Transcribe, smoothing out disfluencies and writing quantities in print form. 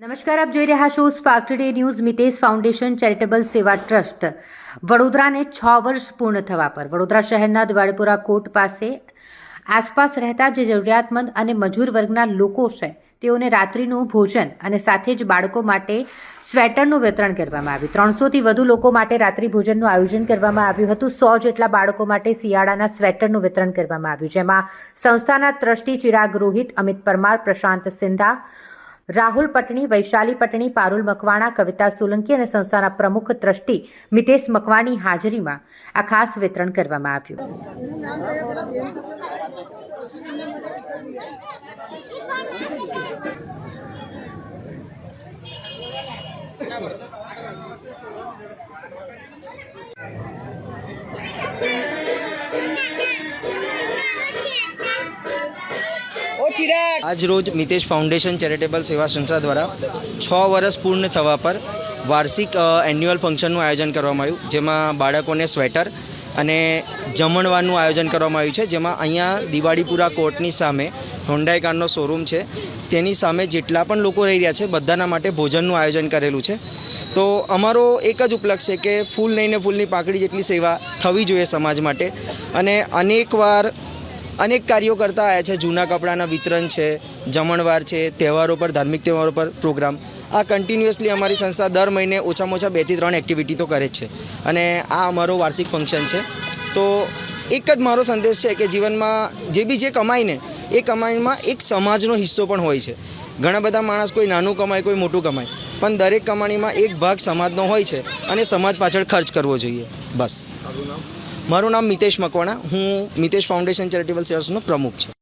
નમસ્કાર, આપ જોઈ રહ્યા છો spark today news. Mitesh foundation charitable સેવા ટ્રસ્ટ વડોદરાને 6 વર્ષ પૂર્ણ થવા પર વડોદરા શહેરના દિવાળીપુરા કોર્ટ પાસે આસપાસ રહેતા જે જરૂરિયાતમંદ અને મજૂર વર્ગના લોકો છે તેઓને રાત્રિનું ભોજન અને સાથે જ બાળકો માટે સ્વેટરનું વિતરણ કરવામાં આવ્યું. 300થી વધુ લોકો માટે રાત્રિ ભોજનનું આયોજન કરવામાં આવ્યું હતું. 100 જેટલા બાળકો માટે શિયાળાના સ્વેટરનું વિતરણ કરવામાં આવ્યું, જેમાં સંસ્થાના ટ્રસ્ટી ચિરાગ રોહિત, અમિત પરમાર, પ્રશાંત સિંધા, રાહુલ પટણી, વૈશાલી પટણી, પારુલ મકવાણા, કવિતા સોલંકી અને સંસ્થાના પ્રમુખ ટ્રસ્ટી મિતેશ મકવાણી હાજરીમાં આ ખાસ વિતરણ કરવામાં આવ્યું. આજ રોજ મિતેશ ફાઉન્ડેશન ચેરિટેબલ સેવા સંસ્થા દ્વારા 6 વર્ષ પૂર્ણ થવા પર વાર્ષિક એન્યુઅલ ફંક્શનનું આયોજન કરવામાં આવ્યું, જેમાં બાળકોને સ્વેટર અને જમણવારનું આયોજન કરવામાં આવ્યું છે. જેમાં અહીંયા દિવાળીપુરા કોર્ટની સામે હોન્ડાઈ કારનો શોરૂમ છે, તેની સામે જેટલા પણ લોકો રહી રહ્યા છે બધાના માટે ભોજનનું આયોજન કરેલું છે. તો અમારો એક જ ઉપલક્ષ છે કે ફૂલ નહીં ને ફૂલની પાંખડી જેટલી સેવા થવી જોઈએ સમાજ માટે. અને અનેક કાર્યો કરતા આવ્યા છે. જૂના કપડાના વિતરણ છે, જમણવાર છે, તહેવારો પર, ધાર્મિક તહેવારો પર પ્રોગ્રામ. આ કન્ટિન્યુઅસલી અમારી સંસ્થા દર મહિને ઓછામાં ઓછા 2 થી 3 એક્ટિવિટી તો કરે જ છે. અને આ અમારો વાર્ષિક ફંક્શન છે. તો એક જ મારો સંદેશ છે કે જીવનમાં જે કમાઈને એ કમાઈમાં એક સમાજનો હિસ્સો પણ હોય છે. ઘણા બધા માણસ કોઈ નાનું કમાય, કોઈ મોટું કમાય, પણ દરેક કમાણીમાં એક ભાગ સમાજનો હોય છે અને સમાજ પાછળ ખર્ચ કરવો જોઈએ. બસ. મારું નામ મિતેશ મકવાણા, હું મિતેશ ફાઉન્ડેશન ચેરિટેબલ સેવાસનો પ્રમુખ છું.